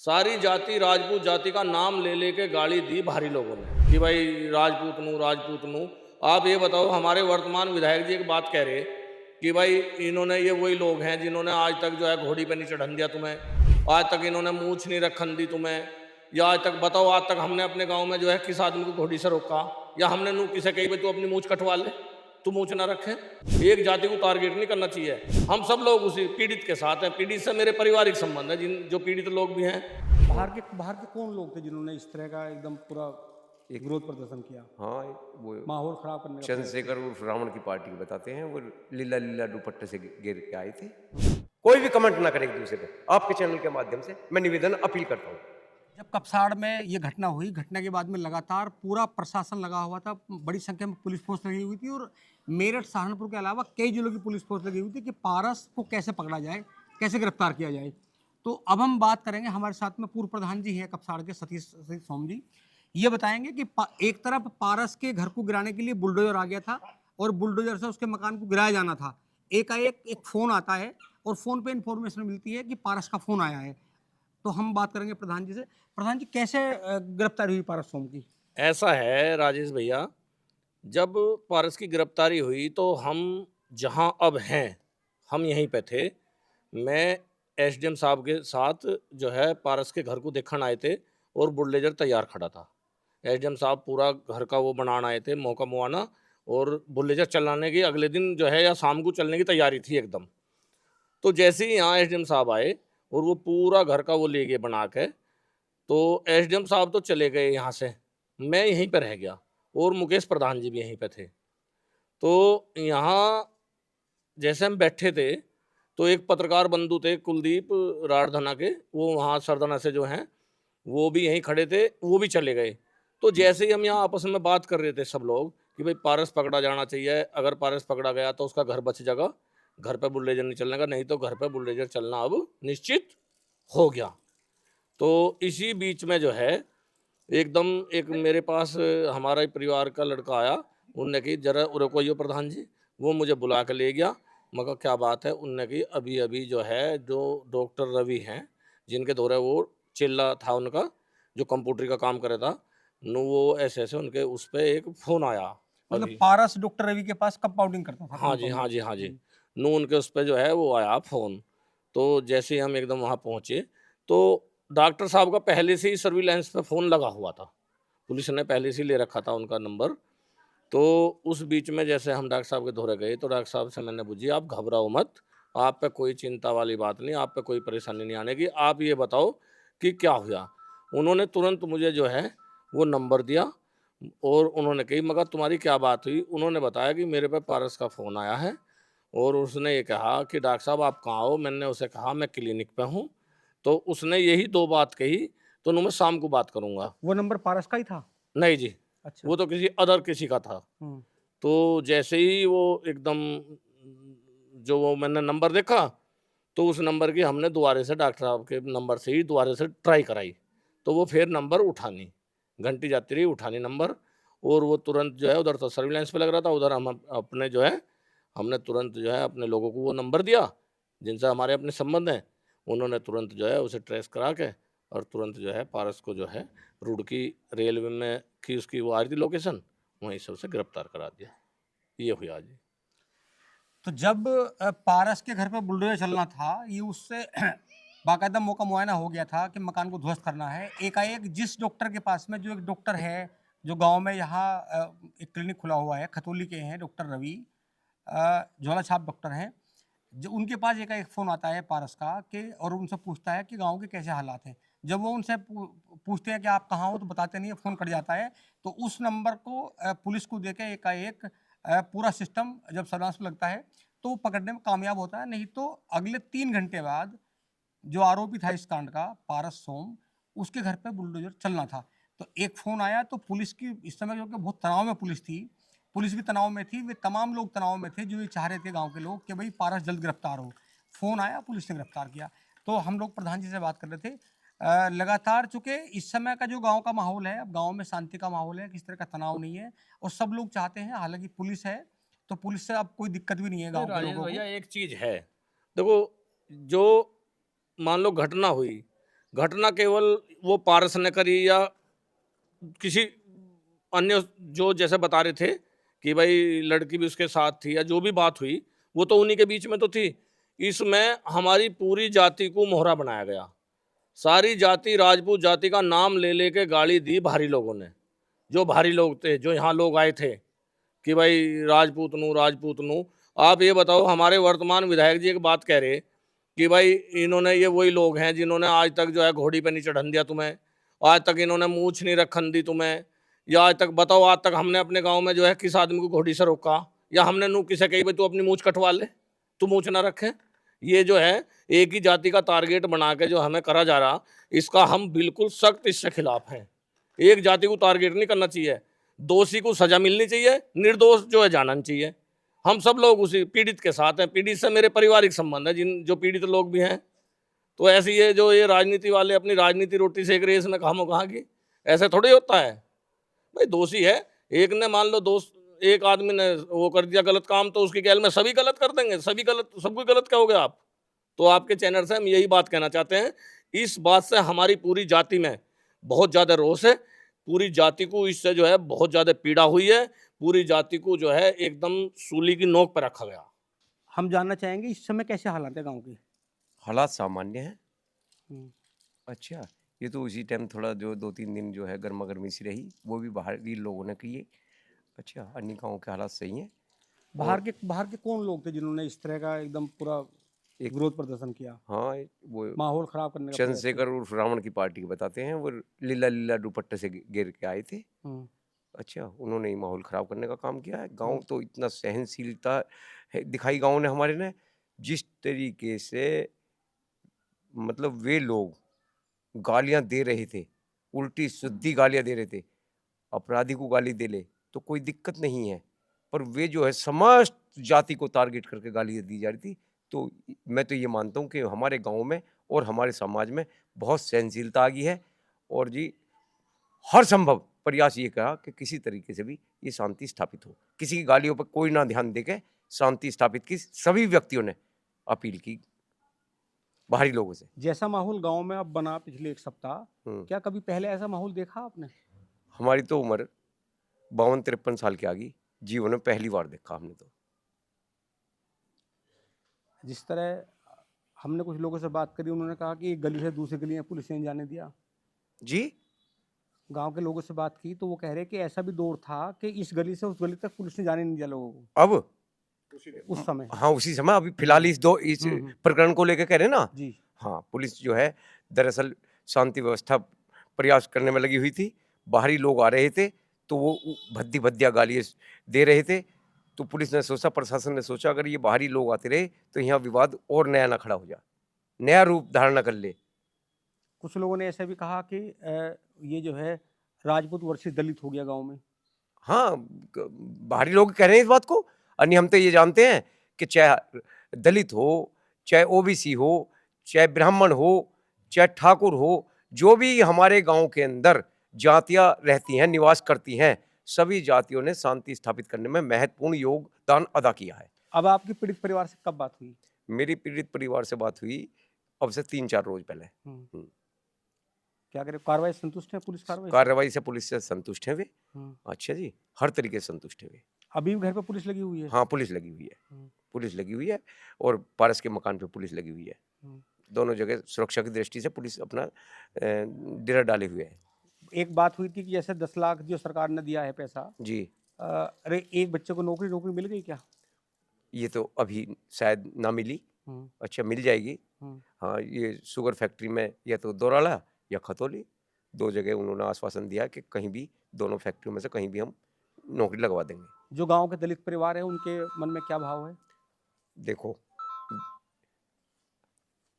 सारी जाति राजपूत जाति का नाम ले लेके गाली दी भारी लोगों ने कि भाई राजपूत नू राजपूत नू। आप ये बताओ, हमारे वर्तमान विधायक जी एक बात कह रहे कि भाई इन्होंने, ये वही लोग हैं जिन्होंने आज तक जो है घोड़ी पे नहीं चढ़न दिया तुम्हें, आज तक इन्होंने मूछ नहीं रखन दी तुम्हें, या आज तक बताओ, आज तक हमने अपने गांव में जो है किस आदमी को घोड़ी से रोका, या हमने नू किसे कही भाई तू अपनी मूछ कटवा ले, तू मूछ ना रखे। एक जाति को टारगेट नहीं करना चाहिए। हम सब लोग उसी पीड़ित के साथ हैं। पीड़ित से मेरे पारिवारिक संबंध है, जिन जो पीड़ित लोग भी हैं। बाहर के कौन लोग थे जिन्होंने इस तरह का एकदम पूरा एक विरोध प्रदर्शन किया, हाँ, वो माहौल खराब करने का चंद्रशेखर उर्फ रावण की पार्टी को बताते हैं। वो लीला लीला दुपट्टे से घेर के आए थे। कोई भी कमेंट ना करे एक दूसरे पे। आपके चैनल के माध्यम से मैं निवेदन अपील करता हूँ। जब कपसाड़ में ये घटना हुई, घटना के बाद में लगातार पूरा प्रशासन लगा हुआ था, बड़ी संख्या में पुलिस फोर्स लगी हुई थी और मेरठ सहारनपुर के अलावा कई जिलों की पुलिस फोर्स लगी हुई थी कि पारस को कैसे पकड़ा जाए, कैसे गिरफ्तार किया जाए। तो अब हम बात करेंगे, हमारे साथ में पूर्व प्रधान जी हैं कपसाड़ के, सतीश सोम जी। ये बताएंगे कि एक तरफ पारस के घर को गिराने के लिए बुलडोजर आ गया था और बुलडोजर से उसके मकान को गिराया जाना था। एकाएक एक फ़ोन आता है और फ़ोन पे इन्फॉर्मेशन मिलती है कि पारस का फ़ोन आया है। तो हम बात करेंगे प्रधान जी से। प्रधान जी, कैसे गिरफ्तारी हुई पारस सोम की? ऐसा है राजेश भैया, जब पारस की गिरफ्तारी हुई तो हम जहाँ अब हैं, हम यहीं पे थे। मैं एसडीएम साहब के साथ जो है पारस के घर को देखने आए थे और बुलडोजर तैयार खड़ा था। एसडीएम साहब पूरा घर का वो बनाने आए थे, मौका मुआना, और बुलडोजर चलाने की अगले दिन जो है या शाम को चलने की तैयारी थी एकदम। तो जैसे ही यहाँ एसडीएम साहब आए और वो पूरा घर का वो ले गए बना के, तो एसडीएम साहब तो चले गए यहाँ से, मैं यहीं पे रह गया और मुकेश प्रधान जी भी यहीं पे थे। तो यहाँ जैसे हम बैठे थे तो एक पत्रकार बंधु थे कुलदीप राठधना के, वो वहाँ सरदना से जो हैं, वो भी यहीं खड़े थे, वो भी चले गए। तो जैसे ही हम यहाँ आपस में बात कर रहे थे सब लोग कि भाई पारस पकड़ा जाना चाहिए, अगर पारस पकड़ा गया तो उसका घर बच जाएगा, घर पे बुलडोजर नहीं चलने का, नहीं तो घर पे बुलडोजर चलना अब निश्चित हो गया। तो इसी बीच में जो है एकदम एक मेरे पास हमारा ही परिवार का लड़का आया, उनने कही जरा रुको यो प्रधान जी, वो मुझे बुला के ले गया। मगर क्या बात है, उनने कही अभी अभी जो है जो डॉक्टर रवि हैं, जिनके दौरे वो चिल्ला था उनका, जो कंप्यूटर का काम करे था, नो वो ऐसे ऐसे उनके उस पर एक फ़ोन आया मतलब अभी। पारस डॉक्टर रवि के पास कंपाउंडिंग करता था, हाँ जी, हाँ कंपाउंडिंग। जी, हाँ जी। नो उनके उस पे जो है वो आया फ़ोन। तो जैसे ही हम एकदम वहाँ पहुँचे, तो डॉक्टर साहब का पहले से ही सर्विलांस पे फ़ोन लगा हुआ था। पुलिस ने पहले से ही ले रखा था उनका नंबर। तो उस बीच में जैसे हम डॉक्टर साहब के धोरे गए, तो डॉक्टर साहब से मैंने पूछी, आप घबराओ मत, आप पे कोई चिंता वाली बात नहीं, आप पे कोई परेशानी नहीं आने की, आप ये बताओ कि क्या हुआ? उन्होंने तुरंत मुझे जो है वो नंबर दिया और उन्होंने कही मगर तुम्हारी क्या बात हुई? उन्होंने बताया कि मेरे पे पारस का फ़ोन आया है और उसने ये कहा कि डॉक्टर साहब आप कहाँ हो? मैंने उसे कहा मैं क्लिनिक पे हूँ। तो उसने यही 2 बात कही, तो मैं शाम को बात करूँगा। वो नंबर पारस का ही था? नहीं जी, अच्छा। वो तो किसी अदर किसी का था। हुँ। तो जैसे ही वो एकदम जो वो मैंने नंबर देखा, तो उस नंबर की हमने दोबारा से डॉक्टर साहब के नंबर से ही दोबारा से ट्राई कराई। तो वो फिर नंबर उठा नहीं, घंटी जाती रही, उठा नहीं नंबर, और वो तुरंत जो है उधर तो सर्विलांस पे लग रहा था, उधर हम अपने जो है हमने तुरंत जो है अपने लोगों को वो नंबर दिया, जिनसे हमारे अपने संबंध हैं। उन्होंने तुरंत जो है उसे ट्रेस करा के और तुरंत जो है पारस को जो है रुड़की रेलवे में की उसकी वो आ रही थी लोकेशन, वहीं से उसे गिरफ्तार करा दिया। ये हुआ जी। तो जब पारस के घर पे बुलडोज़र चलना था, ये उससे बाकायदा मौका मुआयना हो गया था कि मकान को ध्वस्त करना है। एकाएक जिस डॉक्टर के पास में, जो एक डॉक्टर है, जो गाँव में यहाँ एक क्लिनिक खुला हुआ है, खतौली के हैं डॉक्टर रवि, झोला छाप डॉक्टर हैं। जो उनके पास एकाएक फ़ोन आता है पारस का कि, और उनसे पूछता है कि गाँव के कैसे हालात हैं। जब वो उनसे पूछते हैं कि आप कहाँ हो? तो बताते नहीं है, फ़ोन कट जाता है। तो उस नंबर को पुलिस को देके एकाएक पूरा सिस्टम जब सर्विलांस में लगता है, तो वो पकड़ने में कामयाब होता है। नहीं तो अगले 3 घंटे बाद जो आरोपी था इस कांड का, पारस सोम, उसके घर पे बुलडोज़र चलना था। तो एक फ़ोन आया, तो पुलिस की इस समय जो कि बहुत तनाव में पुलिस थी, पुलिस भी तनाव में थी, वे तमाम लोग तनाव में थे, जो ये चाह रहे थे गाँव के लोग कि भई पारस जल्द गिरफ्तार हो। फ़ोन आया, पुलिस ने गिरफ्तार किया। तो हम लोग प्रधान जी से बात कर रहे थे। लगातार चूँकि इस समय का जो गाँव का माहौल है, अब गाँव में शांति का माहौल है, किसी तरह का तनाव नहीं है और सब लोग चाहते हैं, हालाँकि पुलिस है, तो पुलिस से अब कोई दिक्कत भी नहीं है नहीं गाँव के राजेश लोगों को। भैया, एक चीज़ है, देखो, जो मान लो घटना हुई, घटना केवल वो पारस ने करी या किसी अन्य जो जैसे बता रहे थे कि भाई लड़की भी उसके साथ थी या जो भी बात हुई, वो तो उन्हीं के बीच में तो थी। इसमें हमारी पूरी जाति को मोहरा बनाया गया। सारी जाति, राजपूत जाति का नाम ले लेके गाली दी भारी लोगों ने। जो भारी लोग थे, जो यहाँ लोग आए थे कि भाई राजपूत नू, राजपूत नू। आप ये बताओ, हमारे वर्तमान विधायक जी एक बात कह रहे कि भाई इन्होंने, ये वही लोग हैं जिन्होंने आज तक जो है घोड़ी पे नहीं चढ़न दिया तुम्हें, आज तक इन्होंने मूछ नहीं रखन दी तुम्हें, या आज तक बताओ, आज तक हमने अपने गांव में जो है किस आदमी को घोड़ी से रोका, या हमने नू किसे कही भाई तू अपनी मूछ कटवा ले, तू मूछ ना रखे। ये जो है एक ही जाति का टारगेट बना के जो हमें करा जा रहा, इसका हम बिल्कुल सख्त इससे खिलाफ हैं। एक जाति को टारगेट नहीं करना चाहिए, दोषी को सजा मिलनी चाहिए, निर्दोष जो है जानना चाहिए। हम सब लोग उसी पीड़ित के साथ हैं। पीड़ित से मेरे पारिवारिक संबंध है, जिन जो पीड़ित लोग भी हैं। तो ऐसी ये जो ये राजनीति वाले अपनी राजनीति रोटी सेक रहे, इसमें कहाँ कहाँ की, ऐसे थोड़ी होता है भाई। दोषी है एक ने, मान लो दोस्त एक आदमी ने वो कर दिया गलत काम, तो उसकी गैल में सभी गलत कर देंगे, सभी गलत, सब कुछ गलत कहोगे आप। तो आपके चैनल से हम यही बात कहना चाहते हैं, इस बात से हमारी पूरी जाति में बहुत ज़्यादा रोष है। पूरी जाति को इससे जो है बहुत ज़्यादा पीड़ा हुई है। पूरी जाति को जो है एकदम सूली की नोक पर रखा गया। हम जानना चाहेंगे इस समय कैसे हालात है गांव के? हालात सामान्य हैं। हम्म, अच्छा, ये तो उसी टाइम थोड़ा जो 2-3 दिन जो है गर्मा गर्मी सी रही, वो भी बाहरी लोगों ने की है। अच्छा, अन्य गाँव के हालात सही हैं। बाहर के कौन लोग थे जिन्होंने इस तरह का एकदम पूरा एक विरोध प्रदर्शन किया, हाँ, वो माहौल खराब करने का प्रयास किया? चंद्रशेखर उर्फ रावण की पार्टी के बताते हैं, वो लीला लीला दुपट्टे से घेर के आए थे। हम्म, अच्छा, उन्होंने ही माहौल खराब करने का काम किया है। गांव तो इतना सहनशीलता है दिखाई गांव ने हमारे ने, जिस तरीके से मतलब वे लोग गालियां दे रहे थे, उल्टी सीधी गालियां दे रहे थे। अपराधी को गाली दे ले तो कोई दिक्कत नहीं है, पर वे जो है समस्त जाति को टारगेट करके गालियां दी जा रही थी। तो मैं तो ये मानता हूँ कि हमारे गांव में और हमारे समाज में बहुत सहनशीलता आ गई है, और जी हर संभव प्रयास ये कहा कि किसी तरीके से भी ये शांति स्थापित हो। किसी की गालियों पर कोई ना ध्यान देके शांति स्थापित की सभी व्यक्तियों ने अपील की बाहरी लोगों से। जैसा माहौल गांव में अब बना पिछले एक सप्ताह, हम्म। क्या कभी पहले ऐसा माहौल देखा आपने? हमारी तो उम्र 52-53 साल की आ गई, जीवन में पहली बार देखा हमने तो। जिस तरह हमने कुछ लोगों से बात करी, उन्होंने कहा कि एक गली से दूसरी गली में पुलिस ने नहीं जाने दिया। जी, गांव के लोगों से बात की तो वो कह रहे कि ऐसा भी दौर था कि इस गली से उस गली तक पुलिस ने जाने नहीं दिया लोगों को अब उस समय। हाँ, उसी समय अभी फिलहाल इस प्रकरण को लेकर कह रहे हैं ना। जी, हाँ, पुलिस जो है दरअसल शांति व्यवस्था प्रयास करने में लगी हुई थी। बाहरी लोग आ रहे थे तो वो भद्दी भद्दिया गालियाँ दे रहे थे। तो पुलिस ने सोचा, प्रशासन ने सोचा, अगर ये बाहरी लोग आते रहे तो यहाँ विवाद और नया ना खड़ा हो जाए, नया रूप धारण न कर ले। कुछ लोगों ने ऐसा भी कहा कि ये जो है राजपूत वर्सेस दलित हो गया गांव में। हाँ, बाहरी लोग कह रहे हैं इस बात को। अन्य हम तो ये जानते हैं कि चाहे दलित हो, चाहे ओबीसी हो, चाहे ब्राह्मण हो, चाहे ठाकुर हो, जो भी हमारे गांव के अंदर जातियां रहती हैं, निवास करती हैं, सभी जातियों ने शांति स्थापित करने में महत्वपूर्ण योगदान अदा किया है। अब आपकी पीड़ित परिवार से कब बात हुई? मेरी पीड़ित परिवार से बात हुई अब से 3-4 रोज पहले। क्या करें, कार्रवाई संतुष्ट है पुलिस कार्रवाई से? कार्रवाई से पुलिस से संतुष्ट है वे। अच्छा जी, हर तरीके से संतुष्ट है वे। अभी भी घर पे पुलिस लगी हुई है? हाँ, पुलिस लगी हुई है, पुलिस लगी हुई है, और पारस के मकान पे पुलिस लगी हुई है। दोनों जगह सुरक्षा की दृष्टि से पुलिस अपना डेरा डाले हुए है। एक बात हुई थी कि जैसे 10 लाख जो सरकार ने दिया है पैसा जी, अरे एक बच्चे को नौकरी मिल गई क्या? ये तो अभी शायद ना मिली। अच्छा, मिल जाएगी। हाँ, ये शुगर फैक्ट्री में या तो दौराला या खतौली, 2 जगह उन्होंने आश्वासन दिया कि कहीं भी, दोनों फैक्ट्रियों में से कहीं भी हम नौकरी लगवा देंगे। जो गांव के दलित परिवार है उनके मन में क्या भाव है? देखो,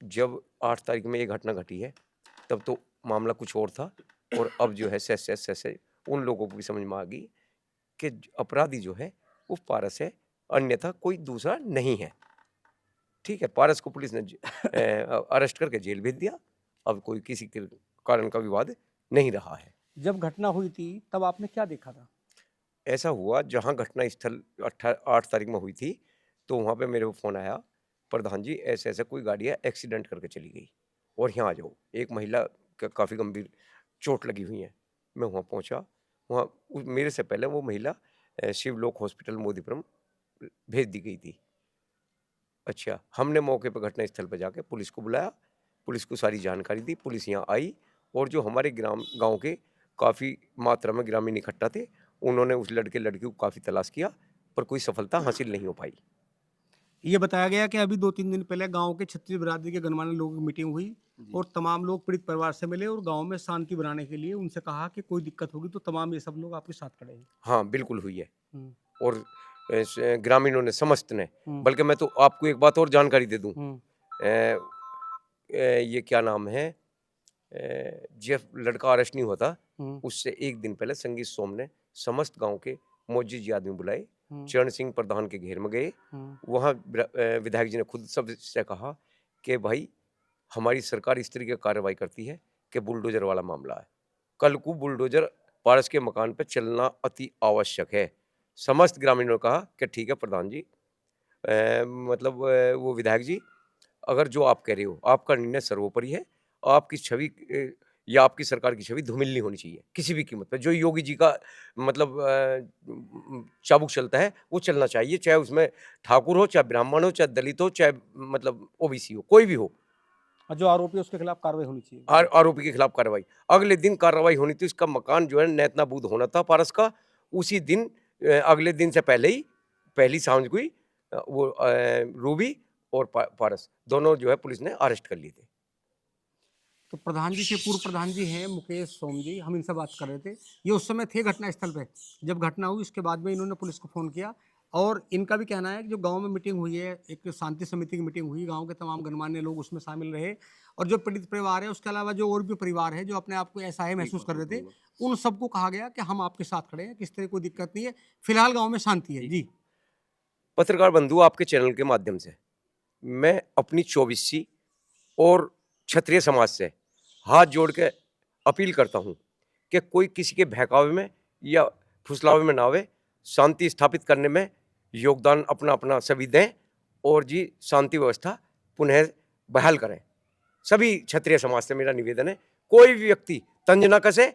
जब 8 तारीख में ये घटना घटी है तब तो मामला कुछ और था, और अब जो है से उन लोगों को भी समझ में आ गई कि अपराधी जो है वो पारस है, अन्यथा कोई दूसरा नहीं है। ठीक है, पारस को पुलिस ने अरेस्ट करके जेल भेज दिया। अब कोई किसी के कारण का विवाद नहीं रहा है। जब घटना हुई थी तब आपने क्या देखा था? ऐसा हुआ, जहां घटना स्थल 8 तारीख में हुई थी तो वहां पे मेरे को फोन आया, प्रधान जी ऐसे ऐसे कोई गाड़ियां एक्सीडेंट करके चली गई। और यहाँ आ जाओ। एक महिला का काफ़ी गंभीर चोट लगी हुई है। मैं वहाँ पहुँचा, वहाँ मेरे से पहले वो महिला शिवलोक हॉस्पिटल मोदीपुरम भेज दी गई थी। अच्छा, हमने मौके पर घटनास्थल पर जाके पुलिस को बुलाया, पुलिस को सारी जानकारी दी, पुलिस यहाँ आई और जो हमारे गाँव के काफ़ी मात्रा में ग्रामीण इकट्ठा थे, उन्होंने उस लड़के-लड़की को काफ़ी तलाश किया, पर कोई सफलता हासिल नहीं हो पाई। ये बताया गया कि अभी 2-3 दिन पहले गाँव के क्षत्रिय बिरादरी के गणमान्य लोगों की मीटिंग हुई और तमाम लोग पीड़ित परिवार से मिले और गाँव में शांति बनाने के लिए उनसे कहा कि कोई दिक्कत होगी तो तमाम ये सब लोग आपके साथ खड़े हैं। हाँ, बिल्कुल हुई है। हुँ, और ग्रामीणों ने समस्त ने, हुँ, बल्कि मैं तो आपको एक बात और जानकारी दे दूं, हुँ, ये क्या नाम है, जब लड़का अरेस्ट नहीं हुआ था हुँ, उससे एक दिन पहले संगीत सोम ने समस्त गांव के मोजी आदमी बुलाए, हुँ, चरण सिंह प्रधान के घेर में गए। हुँ। वहाँ विधायक जी ने खुद सबसे कहा कि भाई हमारी सरकार इस तरीके की कार्रवाई करती है कि बुलडोजर वाला मामला है, कल को बुलडोजर पारस के मकान पर चलना अति आवश्यक है। समस्त ग्रामीणों ने कहा कि ठीक है प्रधान जी, मतलब वो विधायक जी, अगर जो आप कह रहे हो आपका निर्णय सर्वोपरि है, आपकी छवि या आपकी सरकार की छवि धूमिल नहीं होनी चाहिए किसी भी कीमत पे। जो योगी जी का मतलब चाबुक चलता है वो चलना चाहिए, चाहे उसमें ठाकुर हो, चाहे ब्राह्मण हो, चाहे दलित हो, चाहे मतलब ओबीसी हो, कोई भी हो। और जो आरोपी है उसके खिलाफ कार्रवाई होनी चाहिए। आरोपी के खिलाफ कार्रवाई। अगले दिन कार्रवाई होनी थी, उसका मकान जो है नेस्तनाबूद होना था पारस का। उसी दिन अगले दिन से पहले ही पहली सांझ को ही वो रूबी और पारस दोनों जो है पुलिस ने अरेस्ट कर लिए थे। तो प्रधान जी से पूर्व प्रधान जी हैं मुकेश सोम जी, हम इनसे बात कर रहे थे। ये उस समय थे घटनास्थल पे। जब घटना हुई उसके बाद में इन्होंने पुलिस को फ़ोन किया और इनका भी कहना है कि जो गाँव में मीटिंग हुई है, एक शांति समिति की मीटिंग हुई, गाँव के तमाम गणमान्य लोग उसमें शामिल रहे और जो पीड़ित परिवार है, उसके अलावा जो और भी परिवार है, जो अपने आप को असहाय महसूस कर रहे थे, उन सबको कहा गया कि हम आपके साथ खड़े हैं, किसी तरह कोई दिक्कत नहीं है। फिलहाल गाँव में शांति है। जी। पत्रकार बंधु, आपके चैनल के माध्यम से मैं अपनी 24सी और क्षत्रिय समाज से हाथ जोड़ के अपील करता हूं कि कोई किसी के बहकावे में या फुसलावे में ना आवे, शांति स्थापित करने में योगदान अपना अपना सभी दें और जी शांति व्यवस्था पुनः बहाल करें। सभी क्षत्रिय समाज से मेरा निवेदन है, कोई भी व्यक्ति तंज न कसे,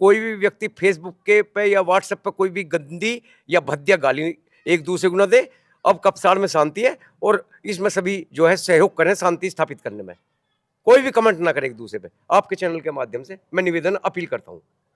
कोई भी व्यक्ति फेसबुक के पे या व्हाट्सएप पे कोई भी गंदी या भद्दा गाली एक दूसरे को न दे। अब कपसार में शांति है और इसमें सभी जो है सहयोग करें शांति स्थापित करने में। कोई भी कमेंट ना करे एक दूसरे पे। आपके चैनल के माध्यम से मैं निवेदन अपील करता हूँ।